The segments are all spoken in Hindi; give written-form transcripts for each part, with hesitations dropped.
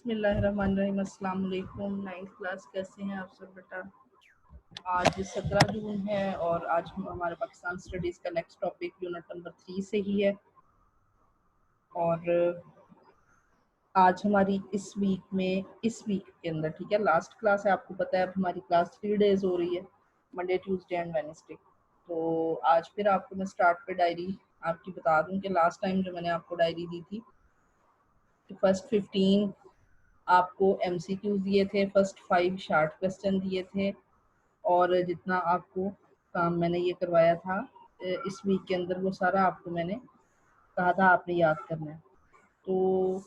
बिस्मिल्लाहिर्रहमानिर्रहीम। अस्सलाम वालेकुम। 9th क्लास, कैसे हैं आप सब बेटा? आज 17 जून है और आज हमारे पाकिस्तान स्टडीज़ का नेक्स्ट टॉपिक यूनिट नंबर 3 से ही है। और आज हमारी इस वीक के अंदर, ठीक है, लास्ट क्लास है, आपको पता है अब हमारी क्लास 3 डेज हो रही है, मंडे, ट्यूसडे एंड वेडनेसडे। तो आज फिर आपको मैं स्टार्ट पे डायरी आपकी बता दूं कि लास्ट टाइम जो मैंने आपको डायरी दी थी तो फर्स्ट 15 आपको MCQs दिए थे, फर्स्ट 5 शार्ट क्वेश्चन दिए थे, और जितना आपको काम मैंने ये करवाया था इस वीक के अंदर वो सारा आपको मैंने कहा था आपने याद करना है। तो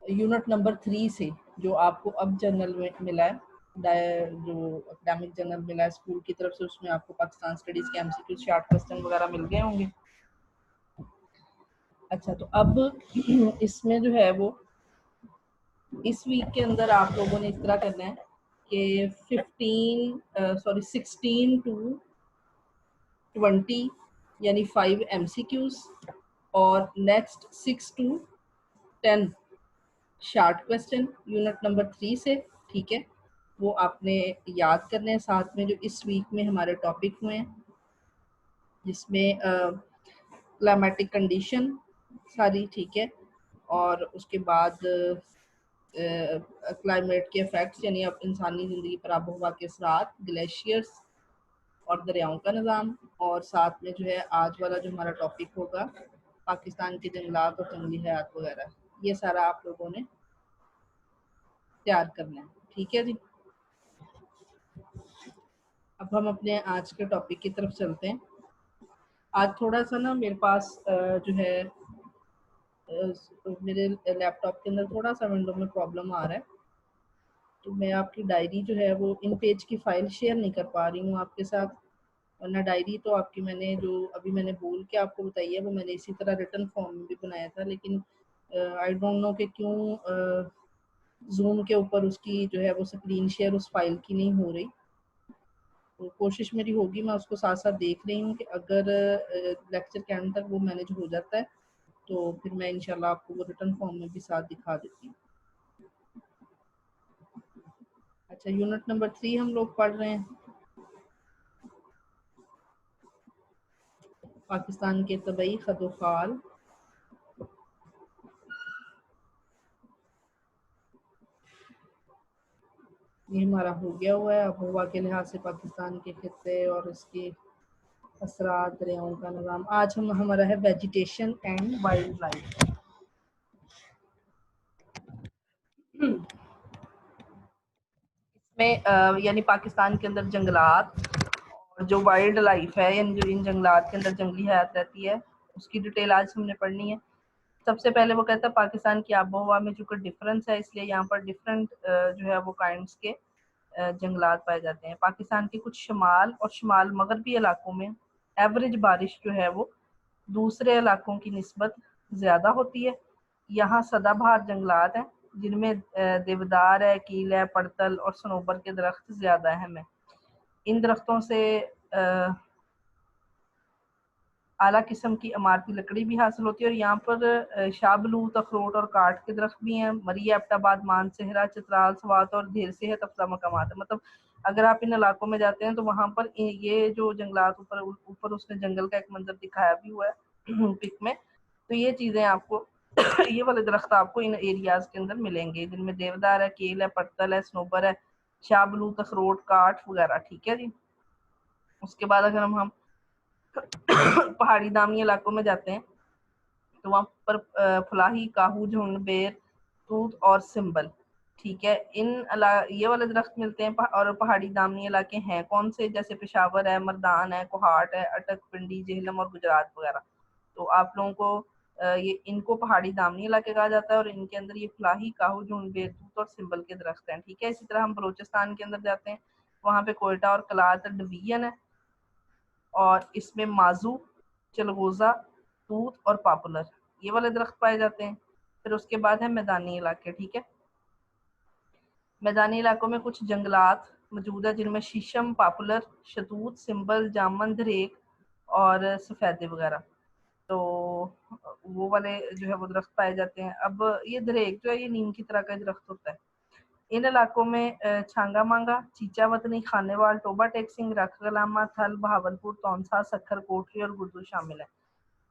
यूनिट नंबर 3 से जो आपको अब जर्नल में मिला है, जो एकेडमिक जर्नल मिला है स्कूल की तरफ से, उसमें आपको पाकिस्तान स्टडीज़ के MCQ शार्ट क्वेश्चन वगैरह मिल गए होंगे। अच्छा, तो अब इसमें जो है वो इस वीक के अंदर आप लोगों ने इस तरह करना है कि 16 टू 20 यानी 5 MCQs और next 6 to 10 short question unit number 3 से, ठीक है, वो आपने याद करने हैं। साथ में जो इस वीक में हमारे टॉपिक हुए हैं जिसमें क्लाइमेटिक कंडीशन सारी, ठीक है, और उसके बाद क्लाइमेट के इफेक्ट्स यानी अब इंसानी ज़िंदगी पर आबो हवा के असरात, ग्लेशियर्स और दरियाओं का निज़ाम, और साथ में जो है आज वाला जो हमारा टॉपिक होगा पाकिस्तान के जंगलात और जंगली हयात वगैरह, ये सारा आप लोगों ने तैयार करना है, ठीक है जी। अब हम अपने आज के टॉपिक की तरफ चलते हैं। आज थोड़ा सा ना मेरे पास जो है मेरे लैपटॉप के अंदर थोड़ा सा विंडो में प्रॉब्लम आ रहा है, तो मैं आपकी डायरी जो है वो इन पेज की फाइल शेयर नहीं कर पा रही हूँ आपके साथ, वरना डायरी तो आपकी मैंने जो अभी मैंने बोल के आपको बताई है वो मैंने इसी तरह रिटन फॉर्म में भी बनाया था, लेकिन आई डोंट नो कि क्यों जूम के ऊपर उसकी जो है वो स्क्रीन शेयर उस फाइल की नहीं हो रही। तो कोशिश मेरी होगी, मैं उसको साथ साथ देख रही हूँ कि अगर लेक्चर के एंड तक वो मैनेज हो जाता है तो फिर मैं इंशाल्लाह आपको वो रिटन फॉर्म में भी साथ दिखा देती हूँ। अच्छा, यूनिट नंबर 3 हम लोग पढ़ रहे हैं, पाकिस्तान के तबई खदोखाल। ये हमारा हो गया हुआ है आबोहवा के लिहाज से पाकिस्तान के खित्ते और इसके असरात, दरियाओं का निज़ाम। आज हमारा है वेजिटेशन एंड वाइल्ड लाइफ। इसमें यानी पाकिस्तान के अंदर जंगलात और जो वाइल्ड लाइफ है यानी जो इन जंगलात के अंदर जंगली हयात रहती है उसकी डिटेल आज हमने पढ़नी है। सबसे पहले वो कहता है पाकिस्तान की आबोहवा में चूंकि डिफरेंस है इसलिए यहाँ पर डिफरेंट जो है वो काइंड्स के जंगलात पाए जाते हैं। पाकिस्तान के कुछ शमाल और शमाल मगरबी इलाकों में एवरेज बारिश जो है वो दूसरे इलाकों की निस्बत ज़्यादा होती है। यहाँ सदाबहार जंगलात हैं जिनमें देवदार है, कील है, पड़तल और सनोबर के दरख्त ज़्यादा अहम है। इन दरख्तों से आला किस्म की इमारती लकड़ी भी हासिल होती है और यहाँ पर शाहबलूत, अखरोट और काठ के दरख्त भी हैं। मरिया, एबटाबाद, मान, सेहरा, चित्राल, स्वात और ढेर सेहत अफजा मकामात है। मतलब अगर आप इन इलाकों में जाते हैं तो वहाँ पर ये जो जंगलात ऊपर ऊपर उसने जंगल का एक मंजर दिखाया भी हुआ है पिक में, तो ये चीज़ें आपको ये वाले दरख्त आपको इन एरियाज के अंदर मिलेंगे जिनमें देवदार है, केल है, पड़तल है, स्नोबर है, शाहबलूत, अखरोट, काठ वगैरह, ठीक है जी। उसके बाद अगर हम पहाड़ी दामी इलाकों में जाते हैं तो वहाँ पर फलाही, काहू, झुंड, बेर, तूत और सिंबल, ठीक है, ये वाले दरख्त मिलते हैं। और पहाड़ी दामनी इलाके हैं कौन से, जैसे पेशावर है, मर्दान है, कोहाट है, अटक, पिंडी, जेहलम और गुजरात वगैरह। तो आप लोगों को ये इनको पहाड़ी दामनी इलाके कहा जाता है और इनके अंदर ये फलाही, काहू, झुंड, बेर, तूत और सिंबल के दरख्त हैं, ठीक है। इसी तरह हम बलोचिस्तान के अंदर जाते हैं, वहाँ पे कोयटा और कलात डिवीजन है और इसमें माजू, चलगोजा, तूत और पॉपुलर ये वाले दरख्त पाए जाते हैं। फिर उसके बाद है मैदानी इलाके, ठीक है। मैदानी इलाकों में कुछ जंगलात मौजूद है जिनमें शीशम, पॉपुलर, शतूत, सिंबल, जामन, धरेक और सफ़ेदे वगैरह। तो वो वाले जो है वो दरख्त पाए जाते हैं। अब ये दरेक जो है ये नीम की तरह का दरख्त होता है। इन इलाकों में छांगा मांगा, चीचा वतनी, खानेवाल, टोबा टेक्सिंग, रख गलामा, थल, बहावलपुर, तौनसा, सखर कोटरी और गुर्दू शामिल है।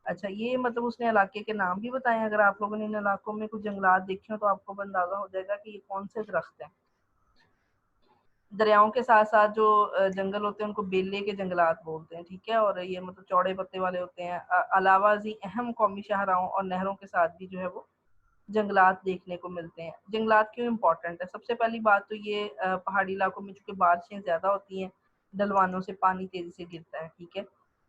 अच्छा, ये मतलब उसने इलाके के नाम भी बताए। अगर आप लोगों ने इन इलाकों में कुछ जंगलात देखे हो तो आपको अंदाजा हो जाएगा कि ये कौन से दरख्त हैं। दरियाओं के साथ साथ जो जंगल होते हैं उनको बेले के जंगलात बोलते हैं, ठीक है। और ये मतलब चौड़े पत्ते वाले होते हैं। अलावा जी अहम कौमी शाहराहों और नहरों के साथ भी जो है वो जंगलात देखने को मिलते हैं। जंगलात क्यों इम्पोर्टेंट है? सबसे पहली बात तो ये पहाड़ी इलाकों में चूंकि बारिशें ज़्यादा होती हैं, ढलवानों से पानी तेज़ी से गिरता है, ठीक है।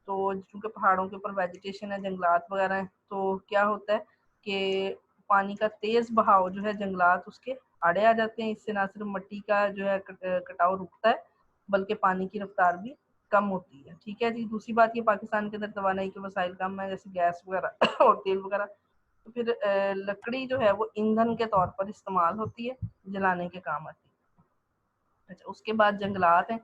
तो चूंकि पहाड़ों के ऊपर वेजिटेशन है, जंगलात वगैरह हैं, तो क्या होता है कि पानी का तेज़ बहाव जो है जंगलात उसके आड़े आ जाते हैं। इससे ना सिर्फ मिट्टी का जो है कटाव रुकता है, बल्कि पानी की रफ्तार भी कम होती है, ठीक है जी। दूसरी बात, ये पाकिस्तान के अंदर तवानाई के वसाइल कम है, जैसे गैस वगैरह और तेल वगैरह। तो फिर लकड़ी जो है वो ईंधन के तौर पर इस्तेमाल होती है, जलाने के काम आती है। अच्छा, उसके बाद जंगलात हैं।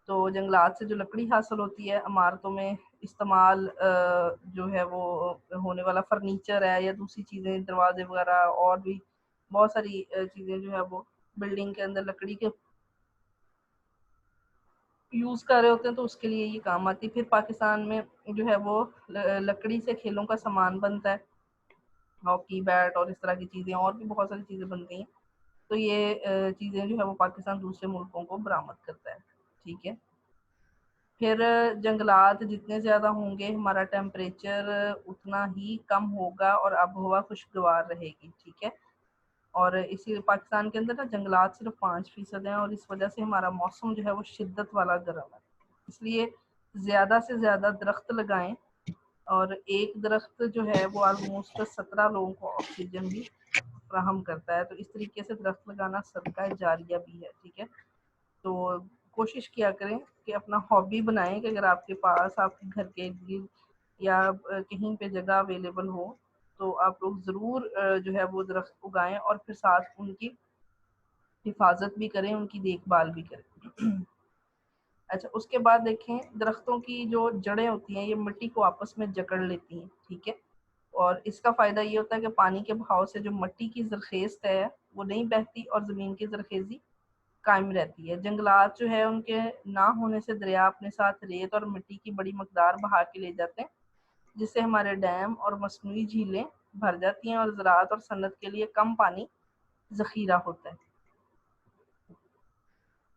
तो जंगलात से जो लकड़ी हासिल होती है, इमारतों में इस्तेमाल जो है वो होने वाला फर्नीचर है या दूसरी चीज़ें, दरवाजे वगैरह और भी बहुत सारी चीज़ें जो है वो बिल्डिंग के अंदर लकड़ी के यूज़ कर रहे होते हैं, तो उसके लिए ये काम आती है। फिर पाकिस्तान में जो है वो लकड़ी से खेलों का सामान बनता है, हॉकी बैट और इस तरह की चीज़ें, और भी बहुत सारी चीज़ें बनती हैं। तो ये चीज़ें जो है वो पाकिस्तान दूसरे मुल्कों को बरामद करता है, ठीक है। फिर जंगलात जितने ज़्यादा होंगे, हमारा टेम्परेचर उतना ही कम होगा और आबोहवा खुशगवार रहेगी, ठीक है। और इसी पाकिस्तान के अंदर ना जंगलात सिर्फ 5% हैं, और इस वजह से हमारा मौसम जो है वो शिद्दत वाला गर्म है। इसलिए ज़्यादा से ज़्यादा दरख्त लगाएं, और एक दरख्त जो है वो ऑलमोस्ट 17 लोगों को ऑक्सीजन भी फ्राहम करता है। तो इस तरीके से दरख्त लगाना सदका जारिया भी है, ठीक है। तो कोशिश किया करें कि अपना हॉबी बनाएं कि अगर आपके पास आपके घर के इर्द या कहीं पे जगह अवेलेबल हो, तो आप लोग ज़रूर जो है वो दरख्त उगाएं और फिर साथ उनकी हिफाजत भी करें, उनकी देखभाल भी करें। अच्छा, उसके बाद देखें, दरख्तों की जो जड़ें होती हैं ये मिट्टी को आपस में जकड़ लेती हैं, ठीक है। और इसका फ़ायदा ये होता है कि पानी के बहाव से जो मिट्टी की ज़रख़ेज़ है वो नहीं बहती और ज़मीन की ज़रख़ेज़ी कायम रहती है। जंगलात जो है उनके ना होने से दरिया अपने साथ रेत और मिट्टी की बड़ी मकदार बहा के ले जाते हैं, जिससे हमारे डैम और मसनूई झीलें भर जाती हैं और ज़राअत और सनत के लिए कम पानी ज़ख़ीरा होता है।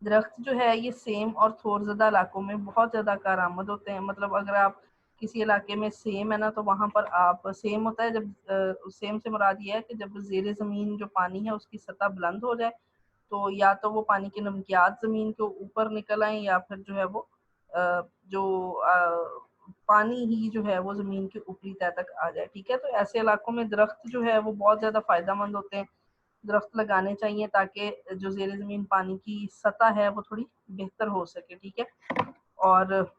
दरख्त जो है ये सेम और थोरज़दा इलाकों में बहुत ज़्यादा कारआमद होते हैं। मतलब अगर आप किसी इलाके में सेम है ना, तो वहाँ पर आप सेम होता है जब सेम से मुराद ये है कि जब ज़ेरे ज़मीन जो पानी है उसकी सतह बुलंद हो जाए, तो या तो वो पानी के नमकियात ज़मीन के ऊपर निकल आएँ, या फिर जो है वो जो पानी ही जो है वो ज़मीन के ऊपरी तह तक आ जाए, ठीक है। तो ऐसे इलाकों में दरख्त जो है वो बहुत ज़्यादा फ़ायदेमंद होते हैं। दरख्त लगाने चाहिए ताकि जो ज़ेरे ज़मीन पानी की सतह है वो थोड़ी बेहतर हो सके, ठीक है। और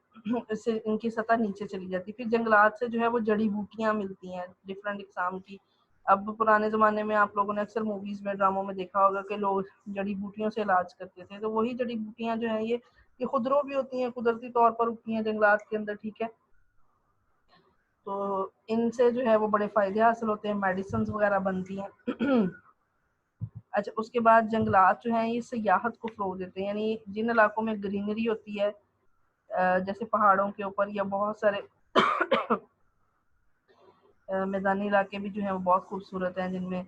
इससे इनकी सतह नीचे चली जाती है। फिर जंगलात से जो है वो जड़ी बूटियाँ मिलती हैं डिफरेंट इकसाम की। अब पुराने ज़माने में आप लोगों ने अक्सर मूवीज़ में, ड्रामों में देखा होगा कि लोग जड़ी बूटियों से इलाज करते थे। तो वही जड़ी बूटियाँ जो हैं ये खुदरो भी होती हैं, कुदरती तौर पर उगती हैं जंगलात के अंदर, ठीक है। तो इनसे जो है वो बड़े फ़ायदे हासिल होते हैं, मेडिसिन वगैरह बनती हैं। अच्छा, उसके बाद जंगलात जो हैं ये सियाहत को फ़रोग़ देते हैं। यानी जिन इलाकों में ग्रीनरी होती है, जैसे पहाड़ों के ऊपर या बहुत सारे मैदानी इलाके भी जो हैं वो बहुत खूबसूरत हैं, जिनमें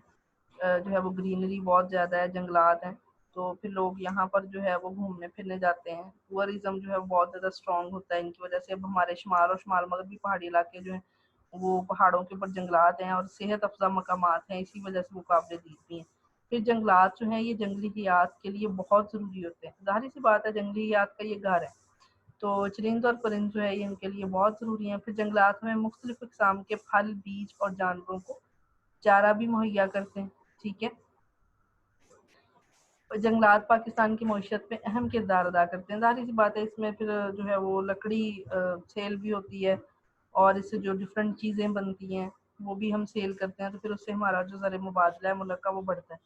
जो है वो ग्रीनरी बहुत ज़्यादा है, जंगलात हैं। तो फिर लोग यहाँ पर जो है वो घूमने फिरने जाते हैं। टूरिज़्म जो है वो बहुत ज़्यादा स्ट्रॉन्ग होता है इनकी वजह से। अब हमारे शुमाल और शुमाल मगरबी पहाड़ी इलाके जो हैं वो पहाड़ों के ऊपर जंगलात हैं और सेहत अफ़ज़ा मकामात हैं, इसी वजह से वो काबिल दीद भी हैं। फिर जंगलात जो हैं ये जंगली हयात के लिए बहुत ज़रूरी होते हैं। ज़ाहिर सी बात है, जंगली हयात का ये घर है, तो चरिंद और परिंद जो है ये इनके लिए बहुत ज़रूरी हैं। फिर जंगलात में मुख्तलिफ़ इक़साम के फल, बीज और जानवरों को चारा भी मुहैया करते हैं, ठीक है। जंगलात पाकिस्तान की मईशत में अहम किरदार अदा करते हैं। ज़ाहिर सी बात है, इसमें फिर जो है वो लकड़ी सेल भी होती है, और इससे जो डिफरेंट चीज़ें बनती हैं वो भी हम सेल करते हैं, तो फिर उससे हमारा जो ज़र मुबादला है मुल्क का वो बढ़ता है।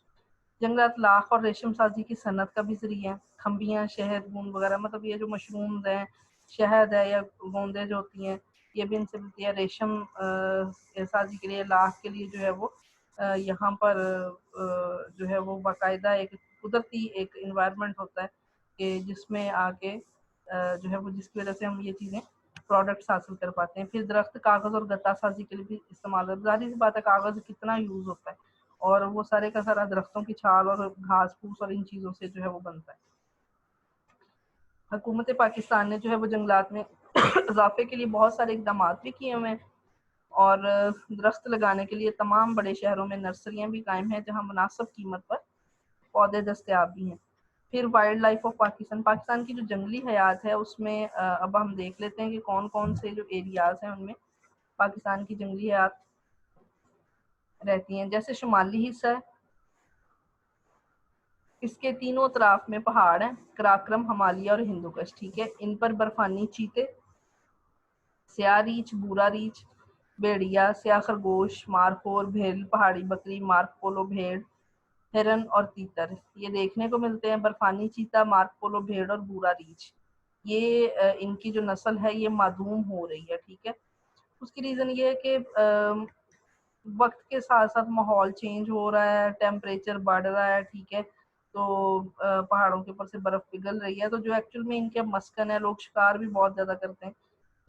जंगलात लाख और रेशम साजी की सनत का भी ज़रिया है। खम्बियाँ, शहद, ऊन वगैरह, मतलब ये जो मशरूम्स हैं, शहद है या गोंदें जो होती हैं, ये भी इनसे मिलती है। रेशम साजी के लिए, लाख के लिए जो है वो यहाँ पर जो है वो बाकायदा एक कुदरती एक इन्वायरमेंट होता है कि जिसमें आके जो है वो जिसकी वजह से हम ये चीज़ें प्रोडक्ट्स हासिल कर पाते हैं। फिर दरख्त कागज़ और गत्ता साजी के लिए भी इस्तेमाल होता है। ज़ाहिर सी बात है कागज़ कितना यूज़ होता है, और वो सारे का सारा दरख्तों की छाल और घास फूस और इन चीज़ों से जो है वो बनता है। हुकूमत पाकिस्तान ने जो है वो जंगलात में इजाफे के लिए बहुत सारे इकदाम भी किए हुए हैं, और दरख्त लगाने के लिए तमाम बड़े शहरों में नर्सरियाँ भी कायम हैं जहाँ मुनासिब कीमत पर पौधे दस्तयाब भी हैं। फिर wild life of Pakistan, Pakistan की जो जंगली हयात है उसमें अब हम देख लेते हैं कि कौन कौन से जो एरियाज़ हैं उनमें पाकिस्तान की जंगली हयात रहती हैं। जैसे शुमाली हिस्सा है, इसके तीनों तरफ में पहाड़ हैं, कराक्रम, हिमालय और हिंदुकुश, ठीक है। इन पर बर्फानी चीते, स्याह रीछ, भूरा रीछ, भेड़िया, स्याह खरगोश, मारखोर, भेड़, पहाड़ी बकरी, मार्कोपोलो भेड़, हिरन और तीतर ये देखने को मिलते हैं। बर्फानी चीता, मार्कोपोलो भेड़ और भूरा रीछ, ये इनकी जो नस्ल है ये माधूम हो रही है, ठीक है। उसकी रीज़न ये है कि वक्त के साथ साथ माहौल चेंज हो रहा है, टेम्परेचर बढ़ रहा है, ठीक है। तो पहाड़ों के ऊपर से बर्फ पिघल रही है, तो जो एक्चुअल में इनके मस्कन है, लोग शिकार भी बहुत ज़्यादा करते हैं।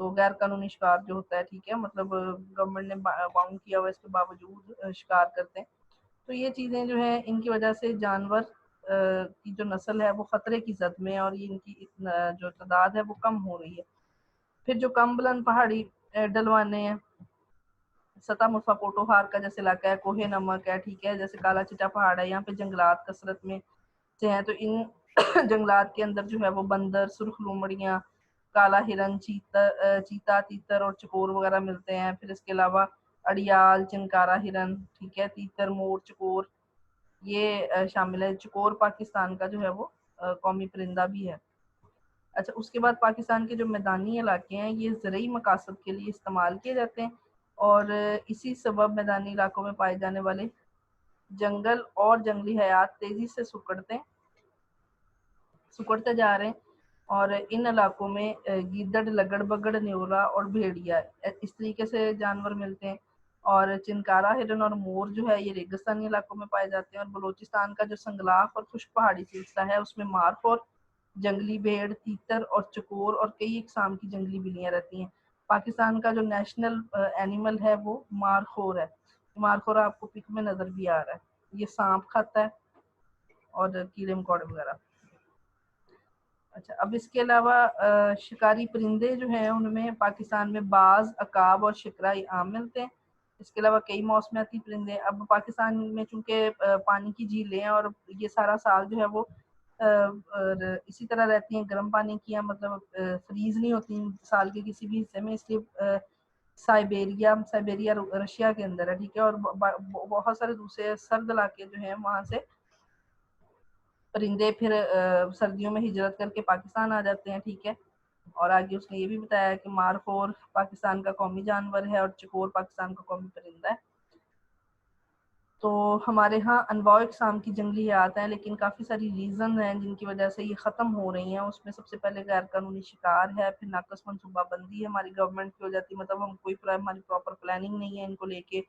तो गैर कानूनी शिकार जो होता है, ठीक है, मतलब गवर्नमेंट ने बाउंड किया हुआ इसके बावजूद शिकार करते हैं। तो ये चीज़ें जो है इनकी वजह से जानवर की जो नस्ल है वो ख़तरे की जद में है, और ये इनकी जो तादाद है वो कम हो रही है। फिर जो कम बुलंद पहाड़ी डलवाने हैं, सता मुर्फा पोटोहार का जैसे इलाका है, कोहे नमक है, ठीक है, जैसे काला चिटा पहाड़ है, यहाँ पे जंगलात कसरत में से हैं। तो इन जंगलात के अंदर जो है वो बंदर, सुर्ख लोमड़ियाँ, काला हिरन, चीता, तीतर और चकोर वगैरह मिलते हैं। फिर इसके अलावा अड़ियाल, चिनकारा हिरन, ठीक है, तीतर, मोर, चकोर ये शामिल है। चकोर पाकिस्तान का जो है वो कौमी परिंदा भी है। अच्छा, उसके बाद पाकिस्तान के जो मैदानी इलाके हैं ये ज़रूरी मकासद के लिए इस्तेमाल किए जाते हैं, और इसी सबब मैदानी इलाकों में पाए जाने वाले जंगल और जंगली हयात तेज़ी से सिकुड़ते जा रहे हैं। और इन इलाकों में गीदड़, लगड़-बगड़, न्योरा और भेड़िया इस तरीके से जानवर मिलते हैं। और चिनकारा हिरन और मोर जो है ये रेगिस्तानी इलाकों में पाए जाते हैं। और बलूचिस्तान का जो संगलाफ और खुश्क पहाड़ी सिलसिला है उसमें मार्ख, जंगली भेड़, तीतर और चकोर और कई इकसाम की जंगली बिल्लियाँ रहती हैं। पाकिस्तान का जो नेशनल एनिमल है वो मारखोर है। मारखोर आपको पिक में नज़र भी आ रहा है, ये सांप खाता है और कीड़े मकोड़े वगैरह। अच्छा, अब इसके अलावा शिकारी परिंदे जो हैं उनमें पाकिस्तान में बाज, अकाब और शिकरा आम मिलते हैं। इसके अलावा कई मौसमियाती परिंदे, अब पाकिस्तान में चूँकि पानी की झीलें हैं और ये सारा साल जो है वो और इसी तरह रहती हैं, गर्म पानी की हैं, मतलब फ्रीज़ नहीं होती साल के किसी भी हिस्से में, इसलिए साइबेरिया साइबेरिया रशिया के अंदर है, ठीक है। और बहुत सारे दूसरे सर्द इलाके जो हैं वहाँ से परिंदे फिर सर्दियों में हिजरत करके पाकिस्तान आ जाते हैं, ठीक है। और आगे उसने ये भी बताया कि मारखोर पाकिस्तान का कौमी जानवर है और चकोर पाकिस्तान का कौमी परिंदा है। तो हमारे यहाँ अनवाउ इकसाम की जंगली हयात हैं, लेकिन काफ़ी सारी रीज़न हैं जिनकी वजह से ये ख़त्म हो रही हैं। उसमें सबसे पहले गैर कानूनी शिकार है, फिर नाकस मनसूबाबंदी है हमारी गवर्नमेंट की हो जाती है, मतलब हम कोई हमारी प्रॉपर प्लानिंग नहीं है इनको लेके।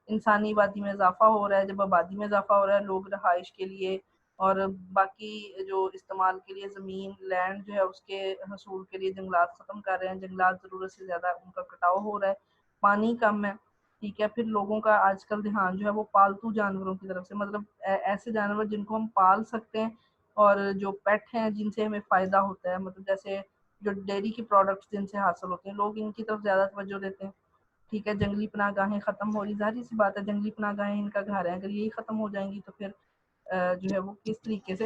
इंसानी आबादी में इजाफा हो रहा है, जब आबादी में इजाफा हो रहा है लोग रहाइश के लिए और बाकी जो इस्तेमाल के लिए ज़मीन लैंड जो है उसके हसूल के लिए जंगलात ख़त्म कर रहे हैं, जंगलात ज़रूरत से ज़्यादा उनका कटाव हो रहा है, पानी कम है, ठीक है। फिर लोगों का आजकल ध्यान जो है वो पालतू जानवरों की तरफ से, मतलब ऐसे जानवर जिनको हम पाल सकते हैं और जो पेट हैं जिनसे हमें फ़ायदा होता है, मतलब जैसे जो डेयरी के प्रोडक्ट्स जिनसे हासिल होते हैं, लोग इनकी तरफ ज़्यादा तवज्जो देते हैं, ठीक है। जंगली पनाहगाहें ख़त्म हो रही, ज़ाहिर सी बात है जंगली पनाहगाहें इनका घर है, अगर यही ख़त्म हो जाएंगी तो फिर जो है वो किस तरीके से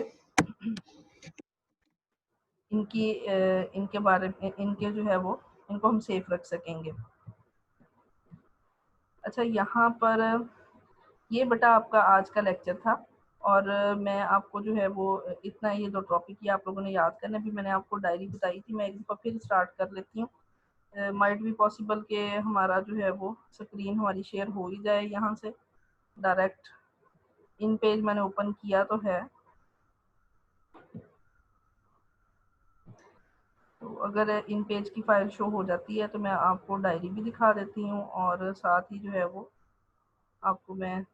इनके बारे में इनके जो है वो इनको हम सेफ रख सकेंगे। अच्छा, यहाँ पर ये बेटा आपका आज का लेक्चर था, और मैं आपको जो है वो इतना ये 2 टॉपिक ही आप लोगों ने याद करना। भी मैंने आपको डायरी बताई थी, मैं एक दफ़ा फिर स्टार्ट कर लेती हूँ। माइट भी पॉसिबल कि हमारा जो है वो स्क्रीन हमारी शेयर हो ही जाए यहाँ से डायरेक्ट। इन पेज मैंने ओपन किया तो है, तो अगर इन पेज की फाइल शो हो जाती है तो मैं आपको डायरी भी दिखा देती हूँ, और साथ ही जो है वो आपको मैं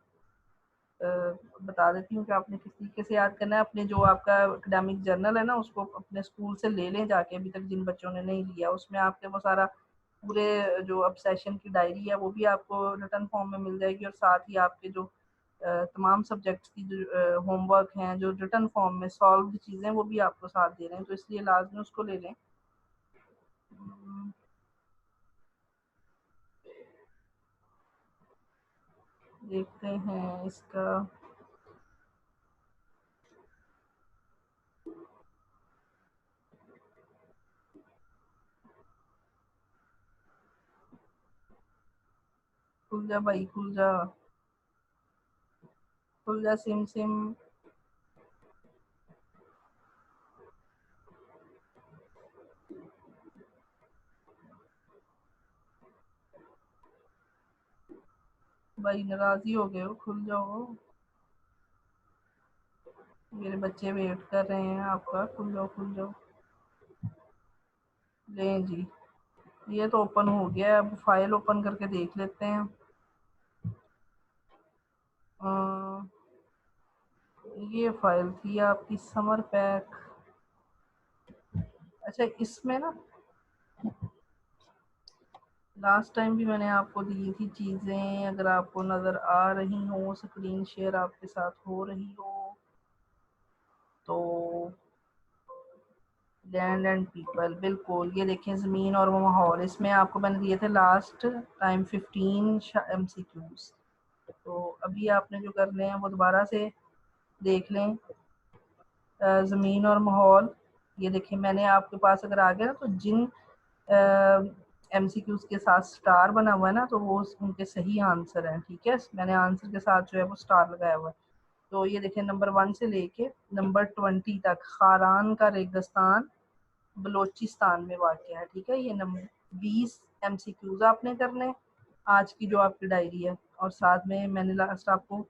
बता देती हूँ कि आपने किस तरीके से याद करना है। अपने जो आपका एकेडमिक जर्नल है ना, उसको अपने स्कूल से ले लें जाके, अभी तक जिन बच्चों ने नहीं लिया, उसमें आपके वो सारा पूरे जो अब सेशन की डायरी है वो भी आपको रिटर्न फॉर्म में मिल जाएगी, और साथ ही आपके जो तमाम सब्जेक्ट्स की जो होमवर्क हैं, जो रिटर्न फॉर्म में सॉल्व चीज़ें, वो भी आपको साथ दे रहे हैं, तो इसलिए लाजमी उसको ले लें। देखते हैं इसका। खुल जा भाई, खुल जा, खुल जा सिम सिम। भाई नाराज ही हो गए हो, खुल जाओ। मेरे बच्चे वेट कर रहे हैं आपका, खुल जाओ खुल जाओ। लें जी, ये तो ओपन हो गया है, अब फाइल ओपन करके देख लेते हैं। अ, ये फाइल थी आपकी समर पैक। अच्छा, इसमें ना लास्ट टाइम भी मैंने आपको दी थी चीज़ें, अगर आपको नज़र आ रही हो, स्क्रीन शेयर आपके साथ हो रही हो तो। लैंड एंड पीपल, बिल्कुल, ये देखें, ज़मीन और वो माहौल, इसमें आपको मैंने दिए थे लास्ट टाइम 15 MCQs। तो अभी आपने जो करने हैं वो दोबारा से देख लें। ज़मीन और माहौल, ये देखें, मैंने आपके पास अगर आ गया ना, तो जिन MCQs के साथ स्टार बना हुआ है ना, तो वो उनके सही आंसर हैं, ठीक है। मैंने आंसर के साथ जो है वो स्टार लगाया हुआ है। तो ये देखें, नंबर 1 से लेके नंबर 20 तक, खारान का रेगिस्तान बलोचिस्तान में वाक़ है, ठीक है। ये नंबर 20 MCQs आपने करने आज की जो आपकी डायरी है, और साथ में मैंने लास्ट आपको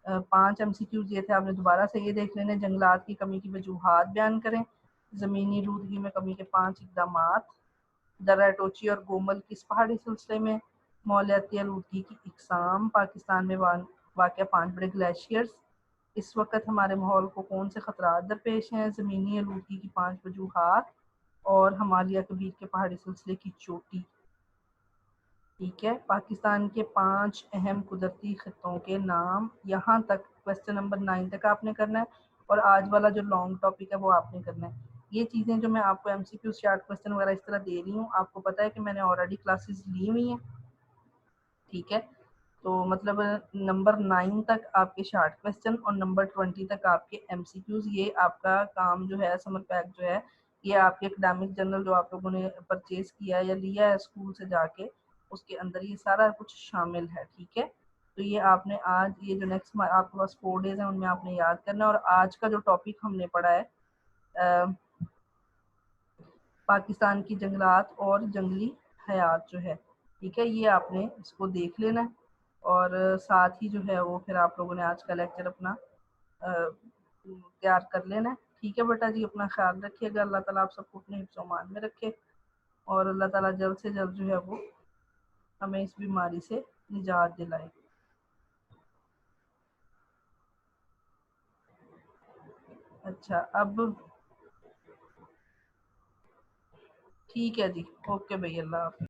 5 MCQs दिए थे, आपने दोबारा से ये देख लेने। जंगलात की कमी की वजूहात बयान करें, ज़मीनी आलूदगी में कमी के 5 इकदाम, दर्रा टोची और गोमल किस पहाड़ी सिलसिले में, माहौलियाती आलूदगी की इकसाम, पाकिस्तान में वाक़ 5 बड़े ग्लेशियर्स, इस वक्त हमारे माहौल को कौन से खतरात दरपेश हैं, ज़मीनी आलूदगी की 5 वजूहात, और हिमालय कबीर के पहाड़ी सिलसिले की चोटी, ठीक है। पाकिस्तान के 5 अहम कुदरती खित्तों के नाम, यहाँ तक क्वेश्चन नंबर 9 तक आपने करना है, और आज वाला जो लॉन्ग टॉपिक है वो आपने करना है। ये चीज़ें जो मैं आपको MCQ शार्ट क्वेश्चन वगैरह इस तरह दे रही हूँ, आपको पता है कि मैंने ऑलरेडी क्लासेस ली हुई हैं, ठीक है। तो मतलब नंबर 9 तक आपके शार्ट क्वेश्चन और नंबर 20 तक आपके MCQs, ये आपका काम जो है, समर पैक जो है, ये आपके एकेडमिक जर्नल जो आप लोगों ने परचेज किया है या लिया है स्कूल से जाके, उसके अंदर ये सारा कुछ शामिल है, ठीक है। तो ये आपने आज, ये जो नेक्स्ट आपके पास 4 डेज हैं, उनमें आपने याद करना है। और आज का जो टॉपिक हमने पढ़ा है, पाकिस्तान की जंगलात और जंगली हयात जो है, ठीक है, ये आपने इसको देख लेना है। और साथ ही जो है वो फिर आप लोगों ने आज का लेक्चर अपना तैयार कर लेना है, ठीक है बेटा जी। अपना ख्याल रखिएगा, अल्लाह ताला आप सबको अपने हिफ्ज़ मान में रखे, और अल्लाह ताला जल्द से जल्द जो है वो हमें इस बीमारी से निजात दिलाए। अच्छा, अब ठीक है जी, ओके भैया, अल्लाह हाफ़िज़।